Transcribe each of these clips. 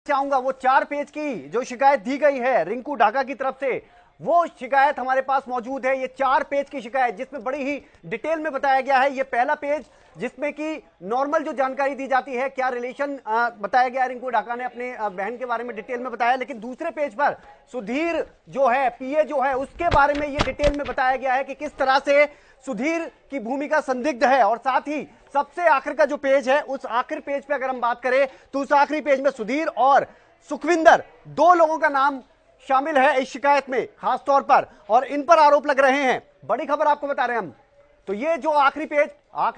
चाहूंगा वो 4 पेज की जो शिकायत दी गई है रिंकू ढाका की तरफ से, वो शिकायत हमारे पास मौजूद है। ये 4 पेज की शिकायत जिसमें बड़ी ही डिटेल में बताया गया है। ये पहला पेज जिसमें कि नॉर्मल जो जानकारी दी जाती है, क्या रिलेशन बताया गया, रिंकू ढाका ने अपने बहन के बारे में डिटेल में बताया। लेकिन दूसरे पेज पर सुधीर जो है, पीए जो है, उसके बारे में ये डिटेल में बताया गया है कि किस तरह से सुधीर की भूमिका संदिग्ध है। और साथ ही सबसे आखिर का जो पेज है, उस आखिर पेज पे अगर हम बात करें तो उस आखिरी पेज में सुधीर और सुखविंदर 2 लोगों का नाम शामिल है इस शिकायत में खास तौर पर, और इन पर आरोप लग रहे हैं। बड़ी खबर आपको बता रहे हैं हम। तो ये जो आखिरी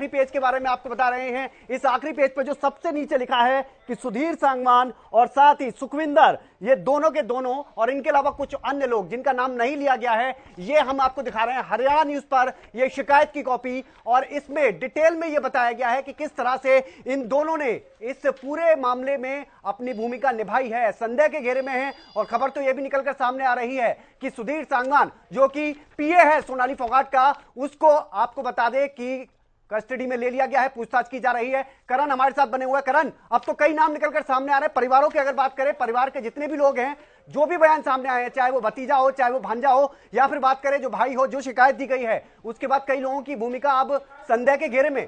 पेज के बारे में आपको बता रहे हैं। इस आखिरी पेज पर जो सबसे नीचे लिखा है कि सुधीर सांगवान और साथ ही सुखविंदर, ये दोनों के दोनों, और इनके अलावा कुछ अन्य लोग जिनका नाम नहीं लिया गया है, ये हम आपको दिखा रहे हैं हरियाणा न्यूज पर ये शिकायत की कॉपी। और इसमें डिटेल में ये बताया गया है कि किस तरह से इन दोनों ने इस पूरे मामले में अपनी भूमिका निभाई है, संदेह के घेरे में है। और खबर तो यह भी निकलकर सामने आ रही है कि सुधीर सांगवान जो कि पीए है सोनाली फोगाट का, उसको आपको बता दें कि कस्टडी में ले लिया गया है, पूछताछ की जा रही है। करण हमारे साथ बने हुए हैं। करण, अब तो कई नाम निकलकर सामने आ रहे हैं। परिवारों की अगर बात करें, परिवार के जितने भी लोग हैं, जो भी बयान सामने आए हैं, चाहे वो भतीजा हो, चाहे वो भांजा हो, या फिर बात करें जो भाई हो, जो शिकायत दी गई है, उसके बाद कई लोगों की भूमिका अब संदेह के घेरे में।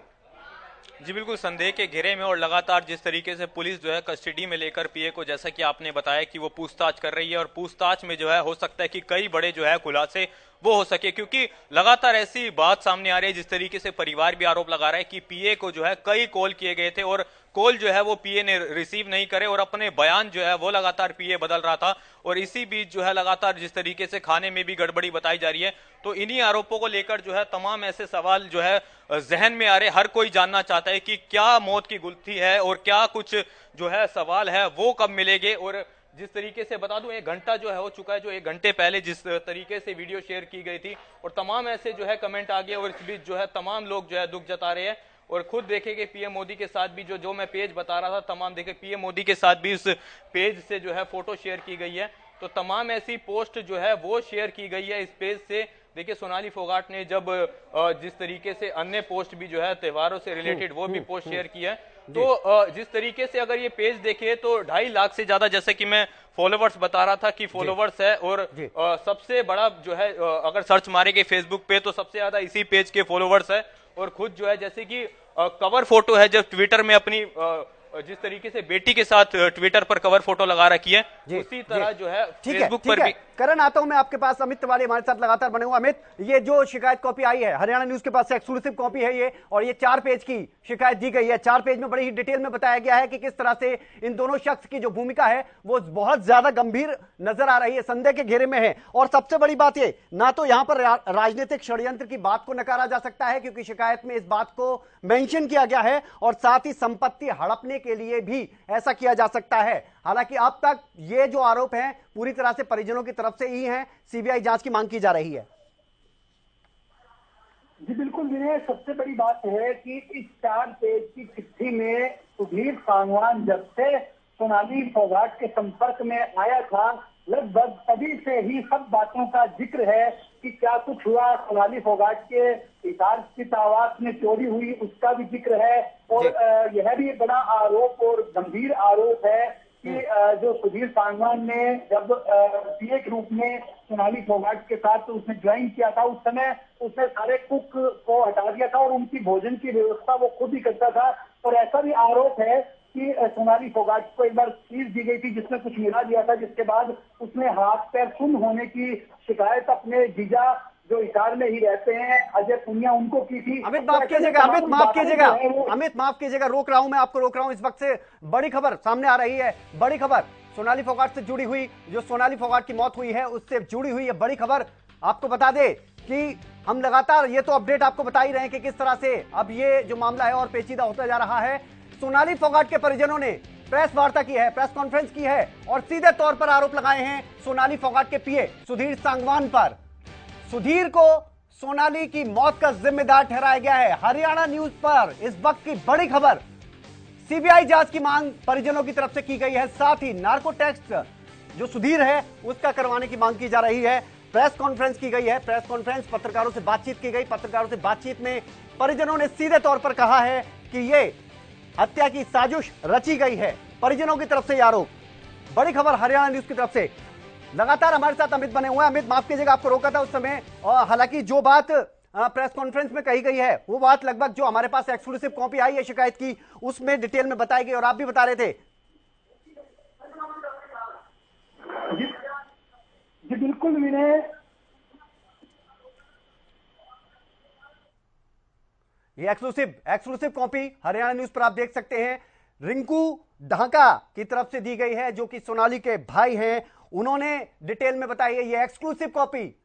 जी बिल्कुल, संदेह के घेरे में। और लगातार जिस तरीके से पुलिस जो है कस्टडी में लेकर पीए को, जैसा कि आपने बताया कि वो पूछताछ कर रही है, और पूछताछ में जो है हो सकता है कि कई बड़े जो है खुलासे वो हो सके, क्योंकि लगातार ऐसी बात सामने आ रही है जिस तरीके से परिवार भी आरोप लगा रहा है कि पीए को जो है कई कॉल किए गए थे और कॉल जो है वो पीए ने रिसीव नहीं करे, और अपने बयान जो है वो लगातार पीए बदल रहा था। और इसी बीच जो है लगातार जिस तरीके से खाने में भी गड़बड़ी बताई जा रही है। तो इन्हीं आरोपों को लेकर जो है तमाम ऐसे सवाल जो है जहन में आ रहे। हर कोई जानना चाहता है कि क्या मौत की गुत्थी है और क्या कुछ जो है सवाल है वो कब मिलेंगे। और जिस तरीके से बता दूं, 1 घंटा जो है हो चुका है, जो 1 घंटे पहले जिस तरीके से वीडियो शेयर की गई थी, और तमाम ऐसे जो है कमेंट आ गए, और इस बीच जो है तमाम लोग जो है दुख जता रहे हैं। और खुद देखेंगे पीएम मोदी के साथ भी जो मैं पेज बता रहा था, तमाम देखे पीएम मोदी के साथ भी इस पेज से जो है फोटो शेयर की गई है। तो तमाम ऐसी पोस्ट जो है वो शेयर की गई है इस पेज से। देखिए, सोनाली फोगाट ने जब जिस तरीके से अन्य पोस्ट भी जो है त्योहारों से रिलेटेड वो भी पोस्ट शेयर की है। तो जिस तरीके से अगर ये पेज देखे तो 2.5 लाख से ज्यादा, जैसे कि मैं फॉलोवर्स बता रहा था कि फॉलोवर्स है। और सबसे बड़ा जो है अगर सर्च मारेंगे फेसबुक पे तो सबसे ज्यादा इसी पेज के फॉलोवर्स है। और खुद जो है जैसे कि कवर फोटो है, जब ट्विटर में अपनी जिस तरीके से बेटी के साथ ट्विटर पर कवर फोटो लगा रखी है, उसी तरह जो है फेसबुक पर भी। करण, आता हूं मैं आपके पास। अमित तिवारी हमारे साथ लगातार बने हुए। अमित, ये जो शिकायत कॉपी आई है, हरियाणा न्यूज के पास से एक्सक्लूसिव कॉपी है ये, और ये 4 पेज की शिकायत दी गई है। 4 पेज में बड़ी ही डिटेल में बताया गया है कि किस तरह से इन दोनों शख्स की जो भूमिका है वो बहुत ज्यादा गंभीर नजर आ रही है, संदेह के घेरे में है। और सबसे बड़ी बात ये, ना तो यहां पर राजनीतिक षड्यंत्र की बात को नकारा जा सकता है, क्योंकि शिकायत में इस बात को मेंशन किया गया है, और साथ ही संपत्ति हड़पने के लिए भी ऐसा किया जा सकता है। हालांकि अब तक ये जो आरोप हैं पूरी तरह से परिजनों की तरफ से ही हैं। सीबीआई जांच की मांग की जा रही है। जी बिल्कुल विनय, सबसे बड़ी बात है कि इस 4 पेज की चिट्ठी में सुधीर सांगवान जब से सोनाली फोगाट के संपर्क में आया था, लगभग तभी से ही सब बातों का जिक्र है कि क्या कुछ हुआ। सोनाली फोगाट के हिसार आवास में चोरी हुई, उसका भी जिक्र है। और यह भी बड़ा आरोप और गंभीर आरोप है कि जो सुधीर सांगवान ने जब पीए के रूप में सोनाली फोगाट के साथ उसने ज्वाइन किया था, उस समय उसने सारे कुक को हटा दिया था और उनकी भोजन की व्यवस्था वो खुद ही करता था। और ऐसा भी आरोप है कि सोनाली फोगाट को एक बार चीज दी गई थी जिसमें कुछ मिला दिया था, जिसके बाद उसने हाथ पैर सुन्न होने की शिकायत अपने जीजा जो हिसार में ही रहते हैं अजय पुनिया, उनको की थी। अमित माफ कीजिएगा, अमित माफ कीजिएगा, रोक रहा हूं, मैं आपको रोक रहा हूं। इस वक्त से बड़ी खबर सामने आ रही है, बड़ी खबर सोनाली फोगाट से जुड़ी हुई, जो सोनाली फोगाट की मौत हुई है उससे जुड़ी हुई है बड़ी खबर। आपको बता दे कि हम लगातार ये तो अपडेट आपको बता ही रहे हैं कि किस तरह से अब ये जो मामला है और पेचीदा होता जा रहा है। सोनाली फोगाट के परिजनों ने प्रेस वार्ता की है, प्रेस कॉन्फ्रेंस की है, और सीधे तौर पर आरोप लगाए हैं सोनाली फोगाट के पीए सुधीर सांगवान पर। सुधीर को सोनाली की मौत का जिम्मेदार ठहराया गया है। हरियाणा न्यूज पर इस वक्त की बड़ी खबर, सीबीआई जांच की मांग परिजनों की तरफ से की गई है। साथ ही नार्को टेस्ट जो सुधीर है उसका करवाने की मांग की जा रही है। प्रेस कॉन्फ्रेंस की गई है, प्रेस कॉन्फ्रेंस, पत्रकारों से बातचीत की गई। पत्रकारों से बातचीत में परिजनों ने सीधे तौर पर कहा है कि ये हत्या की साजिश रची गई है। परिजनों की तरफ से आरोप, बड़ी खबर हरियाणा न्यूज की तरफ से। लगातार हमारे साथ अमित बने हुए हैं। अमित, माफ कीजिएगा, आपको रोका था उस समय, और हालांकि जो बात प्रेस कॉन्फ्रेंस में कही गई है वो बात लगभग जो हमारे पास एक्सक्लूसिव कॉपी आई है शिकायत की उसमें डिटेल में बताई गई, और आप भी बता रहे थे। जी बिल्कुल विनय, ये एक्सक्लूसिव कॉपी हरियाणा न्यूज पर आप देख सकते हैं। रिंकू ढाका की तरफ से दी गई है, जो कि सोनाली के भाई हैं, उन्होंने डिटेल में बताई है। ये एक्सक्लूसिव कॉपी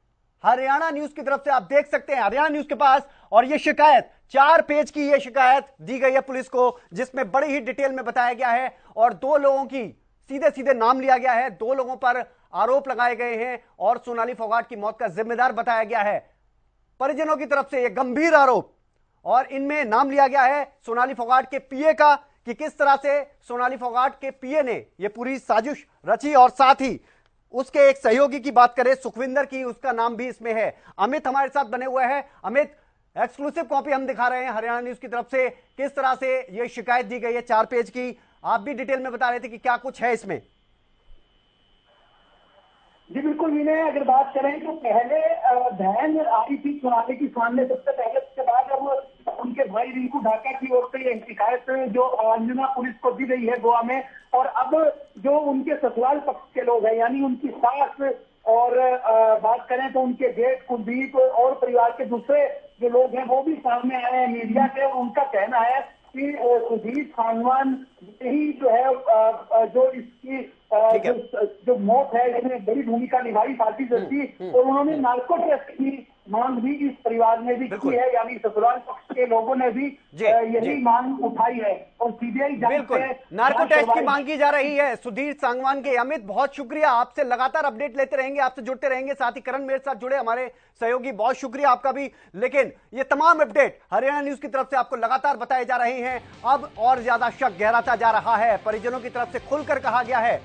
हरियाणा न्यूज की तरफ से आप देख सकते हैं, हरियाणा न्यूज के पास। और ये शिकायत 4 पेज की ये शिकायत दी गई है पुलिस को, जिसमें बड़ी ही डिटेल में बताया गया है और 2 लोगों की सीधे सीधे नाम लिया गया है, 2 लोगों पर आरोप लगाए गए हैं और सोनाली फोगाट की मौत का जिम्मेदार बताया गया है परिजनों की तरफ से। ये गंभीर आरोप, और इनमें नाम लिया गया है सोनाली फोगाट के पीए का, कि किस तरह से सोनाली फोगाट के पीए ने यह पूरी साजिश रची, और साथ ही उसके एक सहयोगी की बात करें सुखविंदर की, उसका नाम भी इसमें है। अमित हमारे साथ बने हुए हैं। अमित, एक्सक्लूसिव कॉपी हम दिखा रहे हैं हरियाणा न्यूज की तरफ से, किस तरह से यह शिकायत दी गई है 4 पेज की, आप भी डिटेल में बता रहे थे कि क्या कुछ है इसमें। जी बिल्कुल विनय, अगर बात करें तो पहले बहन आई थी सोनाली की सामने सबसे पहले, उसके बाद अब उनके भाई रिंकू ढाका की ओर से ये शिकायत जो अंजुना पुलिस को दी गई है गोवा में, और अब जो उनके ससुराल पक्ष के लोग हैं यानी उनकी सास और बात करें तो उनके जेठ कुलदीप और परिवार के दूसरे जो लोग हैं वो भी सामने आए हैं मीडिया के, और उनका कहना है कि सुधीर सांगवान यही जो है जो इसकी जो मौत है इसमें बड़ी भूमिका निभाई साथी जैसी, और उन्होंने नार्को टेस्ट की मांग भी इस परिवार ने भी की है, यानी ससुराल पक्ष के लोगों ने भी यही मांग उठाई है, और सीबीआई बिल्कुल नार्को टेस्ट की मांग की जा रही है सुधीर सांगवान के। अमित, बहुत शुक्रिया, आपसे लगातार अपडेट लेते रहेंगे, आपसे जुड़ते रहेंगे, साथ ही करण मेरे साथ जुड़े हमारे सहयोगी, बहुत शुक्रिया आपका भी। लेकिन ये तमाम अपडेट हरियाणा न्यूज की तरफ से आपको लगातार बताए जा रहे हैं। अब और ज्यादा शक गहराता जा रहा है, परिजनों की तरफ से खुलकर कहा गया है